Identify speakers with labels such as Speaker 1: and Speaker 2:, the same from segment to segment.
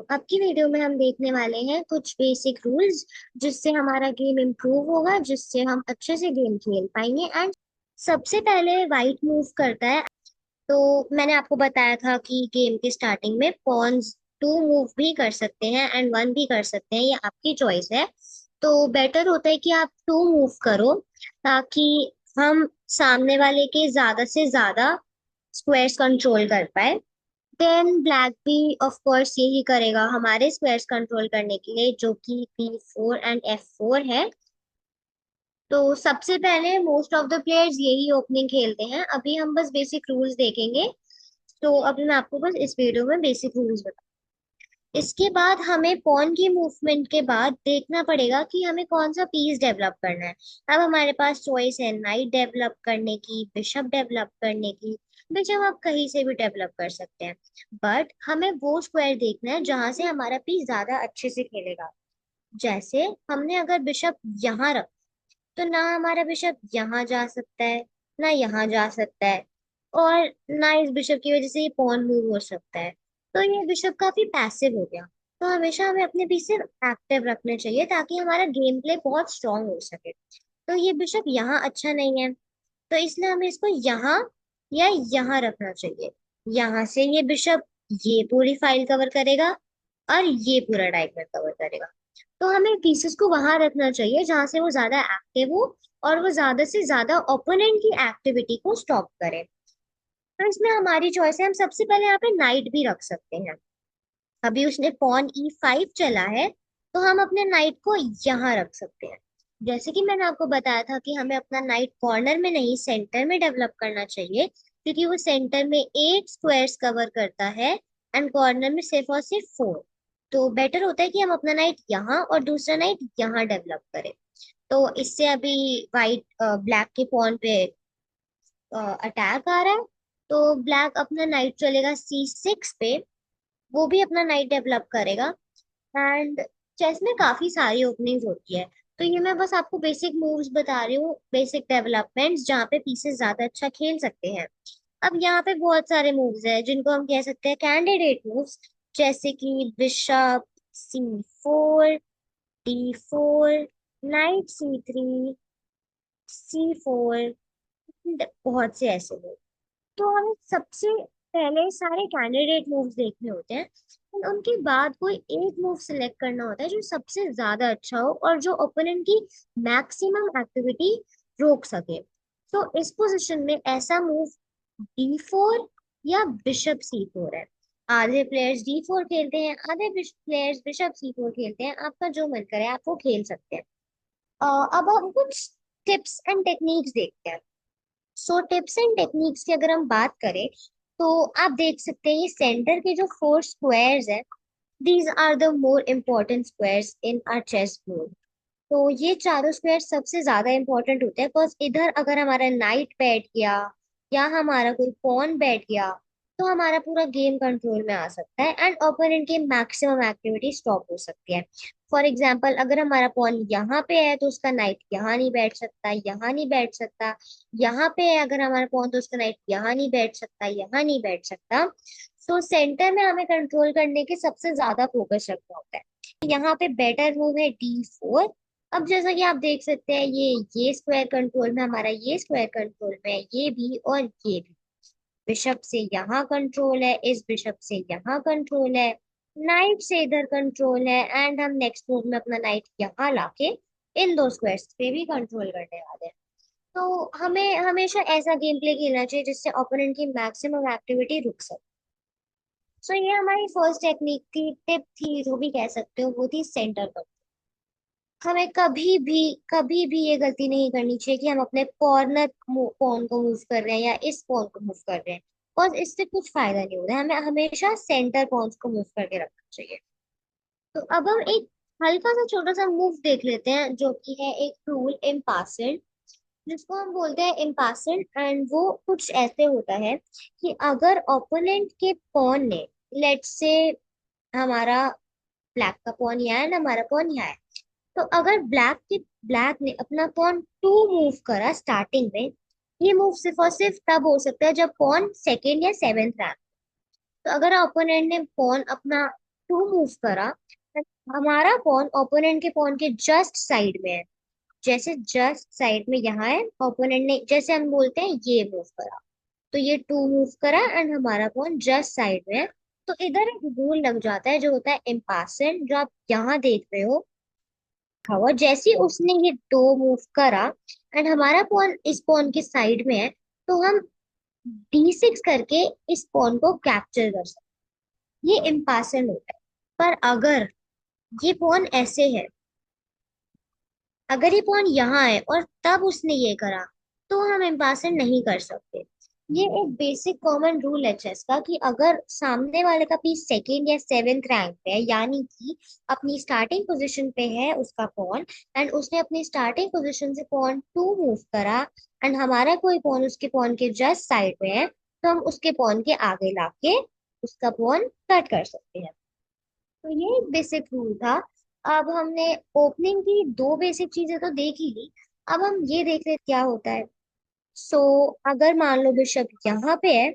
Speaker 1: आपकी वीडियो में हम देखने वाले हैं कुछ बेसिक रूल्स जिससे हमारा गेम इम्प्रूव होगा, जिससे हम अच्छे से गेम खेल पाएंगे। एंड सबसे पहले वाइट मूव करता है। तो मैंने आपको बताया था कि गेम के स्टार्टिंग में पॉन्स टू मूव भी कर सकते हैं एंड वन भी कर सकते हैं, ये आपकी चॉइस है। तो बेटर होता है कि आप टू मूव करो ताकि हम सामने वाले के ज्यादा से ज्यादा स्क्वायर्स कंट्रोल कर पाए। देन ब्लैक भी ऑफ कोर्स यही करेगा हमारे स्क्वायर्स कंट्रोल करने के लिए, जो कि P4 एंड F4 है। तो सबसे पहले मोस्ट ऑफ द प्लेयर्स यही ओपनिंग खेलते हैं। अभी हम बस बेसिक रूल्स देखेंगे। तो अभी मैं आपको बस इस वीडियो में बेसिक रूल्स बता, इसके बाद हमें पॉन की मूवमेंट के बाद देखना पड़ेगा कि हमें कौन सा पीस डेवलप करना है। अब हमारे पास चॉइस है नाइट डेवलप करने की, बिशप डेवलप करने की। बिशप आप कहीं से भी डेवलप कर सकते हैं, बट हमें वो स्क्वायर देखना है जहां से हमारा पीस ज्यादा अच्छे से खेलेगा। जैसे हमने अगर बिशप यहाँ रख, तो ना हमारा बिशप यहाँ जा सकता है, ना यहाँ जा सकता है, और ना इस बिशप की वजह से ये पॉन मूव हो सकता है। तो ये बिशप काफी पैसिव हो गया। तो हमेशा हमें अपने पीस से एक्टिव रखने चाहिए ताकि हमारा गेम प्ले बहुत स्ट्रांग हो सके। तो ये बिशप यहाँ अच्छा नहीं है, तो इसलिए हमें इसको यहाँ या यहाँ रखना चाहिए। यहाँ से ये बिशप ये पूरी फाइल कवर करेगा और ये पूरा डायग्राम कवर करेगा। तो हमें पीसेस को वहां रखना चाहिए जहां से वो ज्यादा एक्टिव हो और वो ज्यादा से ज्यादा ओपोनेंट की एक्टिविटी को स्टॉप करे। तो इसमें हमारी चॉइस है, हम सबसे पहले यहाँ पे नाइट भी रख सकते हैं। अभी उसने पॉन E5 चला है, तो हम अपने नाइट को यहाँ रख सकते हैं। जैसे कि मैंने आपको बताया था कि हमें अपना नाइट कॉर्नर में नहीं सेंटर में डेवलप करना चाहिए, क्योंकि वो सेंटर में 8 स्क्वायर्स कवर करता है एंड कॉर्नर में सिर्फ और सिर्फ 4। तो बेटर होता है कि हम अपना नाइट यहाँ और दूसरा नाइट यहाँ डेवलप करें। तो इससे अभी वाइट ब्लैक के पॉन पे अटैक आ रहा है। तो ब्लैक अपना नाइट चलेगा C6 पे, वो भी अपना नाइट डेवलप करेगा। एंड चेस में काफी सारी ओपनिंग्स होती है, तो ये मैं बस आपको बेसिक मूव्स बता रही हूँ, बेसिक डेवलपमेंट्स जहाँ पे पीसेस ज्यादा अच्छा खेल सकते हैं। अब यहाँ पे बहुत सारे मूव्स हैं जिनको हम कह सकते हैं कैंडिडेट मूव्स, जैसे कि bishop C4, D4, night C3, C4, बहुत से ऐसे मूव। तो हमें सबसे पहले सारे कैंडिडेट मूव्स देखने होते हैं और उनके बाद कोई एक मूव सिलेक्ट करना होता है जो सबसे ज्यादा अच्छा हो और जो ओपोनेंट की मैक्सिमम एक्टिविटी रोक सके। तो इस पोजीशन में ऐसा मूव D4 या बिशप C4 है। आधे प्लेयर्स D4 खेलते हैं, आधे प्लेयर्स बिशप C4 खेलते हैं। आपका जो मन करे आप वो खेल सकते हैं। अब हम कुछ टिप्स एंड टेक्निक्स देखते हैं। सो टिप्स एंड टेक्निक्स की अगर हम बात करें, तो आप देख सकते हैं ये सेंटर के जो 4 स्क्वायर्स है, these are the more important squares in our chess board. तो ये चारों स्क्वायर सबसे ज्यादा इंपॉर्टेंट होते हैं, बिकॉज इधर अगर हमारा नाइट बैठ गया या हमारा कोई पॉन बैठ गया, तो हमारा पूरा गेम कंट्रोल में आ सकता है एंड ओपोनेंट की मैक्सिमम एक्टिविटी स्टॉप हो सकती है। फॉर एग्जाम्पल अगर हमारा पॉन यहाँ पे है तो उसका नाइट यहाँ नहीं बैठ सकता, यहाँ नहीं बैठ सकता। यहाँ पे है अगर हमारा पॉन, तो उसका नाइट यहाँ नहीं बैठ सकता, यहाँ नहीं बैठ सकता। तो सेंटर में हमें कंट्रोल करने के सबसे ज्यादा फोकस रखना होता है। यहाँ पे बेटर मूव है D4। अब जैसा कि आप देख सकते हैं ये स्क्वायर कंट्रोल में, हमारा ये स्क्वायर कंट्रोल में है, ये भी और ये भी। बिशप से यहाँ कंट्रोल है, इस बिशप से यहाँ कंट्रोल है, नाइट से इधर कंट्रोल है, एंड हम नेक्स्ट मूव में अपना नाइट यहाँ लाके इन दो स्क्वायर्स पे भी कंट्रोल करने वाले हैं। तो हमें हमेशा ऐसा गेम प्ले खेलना चाहिए जिससे ओपोनेंट की मैक्सिमम एक्टिविटी रुक सके। सो ये हमारी फर्स्ट टेक्निक थी, टिप थी, जो भी कह सकते हो, वो थी सेंटर पर। हमें कभी भी ये गलती नहीं करनी चाहिए कि हम अपने कॉर्नर पॉन को मूव कर रहे हैं या इस पॉन को मूव कर रहे हैं, और इससे कुछ फायदा नहीं होता है। हमें हमेशा सेंटर पॉन्स को मूव करके रखना चाहिए। तो अब हम एक हल्का सा छोटा सा मूव देख लेते हैं, जो कि है एक रूल इम्पासेंट, जिसको हम बोलते हैं इम्पासेंट। एंड वो कुछ ऐसे होता है कि अगर ओपोनेंट के पॉन ने, लेट्स से हमारा ब्लैक का पॉन यहाँ है ना, हमारा पॉन यहाँ है, तो अगर ब्लैक ने अपना पॉन 2 मूव करा स्टार्टिंग में, ये मूव सिर्फ और सिर्फ तब हो सकता है जब पॉन सेकेंड या सेवेंथ रैंक। तो अगर ओपोनेंट ने पॉन अपना टू मूव करा, and हमारा पॉन ओपोनेंट के पॉन के जस्ट साइड में है। जैसे जस्ट साइड में यहाँ है, ओपोनेंट ने जैसे हम बोलते हैं ये मूव करा, तो ये टू मूव करा एंड हमारा पॉन जस्ट साइड में है। तो इधर एक रूल लग जाता है जो होता है इम्पासेंट, जो आप यहाँ देख रहे हो लिखा हुआ। जैसे ही उसने ये दो मूव करा एंड हमारा पॉन इस पॉन के साइड में है, तो हम D6 करके इस पॉन को कैप्चर कर सकते हैं। ये इम्पासेंट होता है। पर अगर ये पॉन ऐसे है, अगर ये पॉन यहाँ है और तब उसने ये करा, तो हम एम्पासमेंट नहीं कर सकते। ये एक बेसिक कॉमन रूल है चेस का कि अगर सामने वाले का पीस सेकंड या सेवेंथ रैंक पे है, यानी कि अपनी स्टार्टिंग पोजीशन पे है उसका पॉन, एंड उसने अपनी स्टार्टिंग पोजीशन से पॉन टू मूव करा एंड हमारा कोई पॉन उसके पॉन के जस्ट साइड में है, तो हम उसके पॉन के आगे लाके उसका पॉन कट कर सकते हैं। तो ये एक बेसिक रूल था। अब हमने ओपनिंग की दो बेसिक चीजें तो देख ही ली। अब हम ये देख रहे क्या होता है। सो अगर मान लो बिशप यहाँ पे है,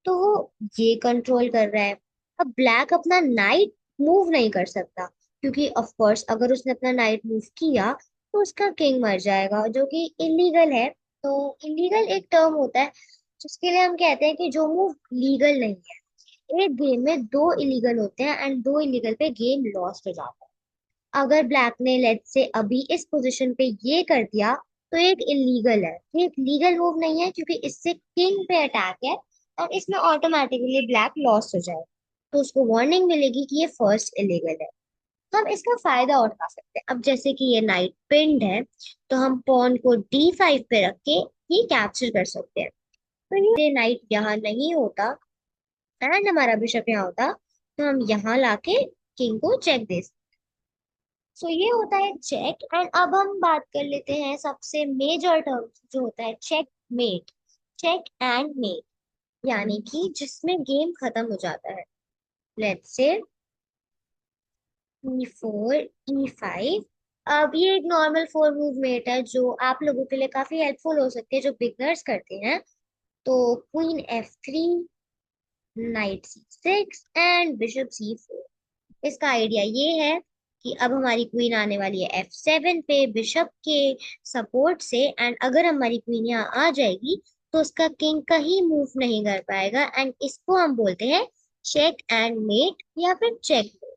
Speaker 1: तो वो ये कंट्रोल कर रहा है। अब ब्लैक अपना नाइट मूव नहीं कर सकता, क्योंकि ऑफ कोर्स अगर उसने अपना नाइट मूव किया तो उसका किंग मर जाएगा, जो कि इलीगल है। तो इलीगल एक टर्म होता है जिसके लिए हम कहते हैं कि जो मूव लीगल नहीं है। एक गेम में दो इलीगल होते हैं एंड दो इलीगल पे गेम लॉस्ट हो जाता है। अगर ब्लैक ने लेट से अभी इस पोजीशन पे ये कर दिया, तो एक इलीगल है, ये एक लीगल मूव नहीं है, क्योंकि इससे किंग पे अटैक है और इसमें ऑटोमेटिकली ब्लैक लॉस्ट हो जाएगा। तो उसको वार्निंग मिलेगी कि ये फर्स्ट इलीगल है। तो हम इसका फायदा उठा सकते हैं। अब जैसे कि ये नाइट पिंड है, तो हम पॉन को D5 पे रख के ये कैप्चर कर सकते हैं। तो ये नाइट यहाँ नहीं होता एंड हमारा बिशप यहाँ होता, तो हम यहाँ लाके किंग को चेक दे सकते। सो ये होता है चेक। एंड अब हम बात कर लेते हैं सबसे मेजर टर्म जो होता है check mate. Check and mate यानी कि जिसमें गेम खत्म हो जाता है। Let's say E4 E5। अब ये एक नॉर्मल फोर मूवमेंट है जो आप लोगों के लिए काफी हेल्पफुल हो सकती है जो बिगनर्स करते हैं। तो queen F3, night C6 and bishop C4। इसका आइडिया ये है कि अब हमारी क्वीन आने वाली है F7 पे बिशप के सपोर्ट से, एंड अगर हमारी क्वीन यहाँ आ जाएगी तो उसका किंग कहीं मूव नहीं कर पाएगा, एंड इसको हम बोलते हैं चेक एंड मेट या फिर चेकमेट।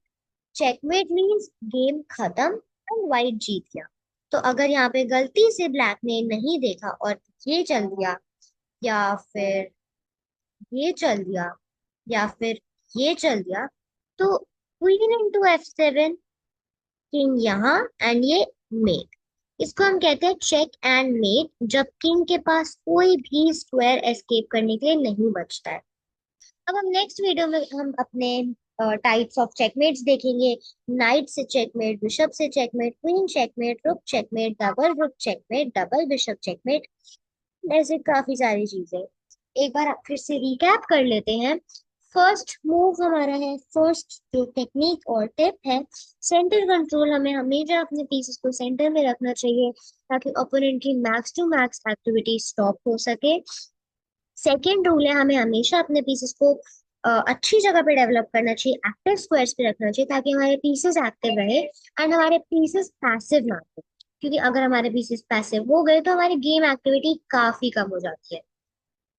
Speaker 1: चेकमेट मीन्स गेम खत्म एंड वाइट जीत गया। तो अगर यहाँ पे गलती से ब्लैक ने नहीं देखा और ये चल दिया, या फिर ये चल दिया, या फिर ये चल दिया, तो क्वीन इंटू F7, किंग यहाँ एंड ये मेट। इसको हम कहते हैं चेक एंड मेट, जब किंग के पास कोई भी स्क्वायर एस्केप करने के लिए नहीं बचता है। अब हम नेक्स्ट वीडियो में हम अपने टाइप्स ऑफ चेकमेट्स देखेंगे। नाइट से चेकमेट, बिशप से चेकमेट, क्वीन चेकमेट, रुक चेकमेट, डबल रुक चेकमेट, डबल बिशप चेकमेट, ऐसे काफी सारी चीजें। एक बार फिर से रिकैप कर लेते हैं। फर्स्ट मूव हमारा है, फर्स्ट जो टेक्निक और टिप है, सेंटर कंट्रोल। हमें हमेशा अपने पीसेस को सेंटर में रखना चाहिए ताकि ओपोनेंट की max to max activity stop हो सके। सेकेंड रूल है, हमें हमेशा अपने पीसेस को अच्छी जगह पे डेवलप करना चाहिए, एक्टिव स्क्वायर्स पे रखना चाहिए ताकि हमारे पीसेस एक्टिव रहे एंड हमारे पीसेस पैसिव ना हो। क्योंकि अगर हमारे पीसेस पैसिव हो गए तो हमारी गेम एक्टिविटी काफी कम हो जाती है।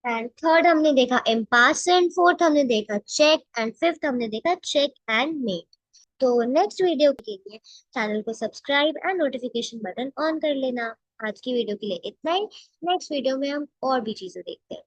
Speaker 1: एंड थर्ड हमने देखा इम्पास, एंड फोर्थ हमने देखा चेक, एंड फिफ्थ हमने देखा चेक एंड मेट। तो नेक्स्ट वीडियो के लिए चैनल को subscribe and notification button on कर लेना। आज की वीडियो के लिए इतना ही। नेक्स्ट वीडियो में हम और भी चीजें देखते हैं।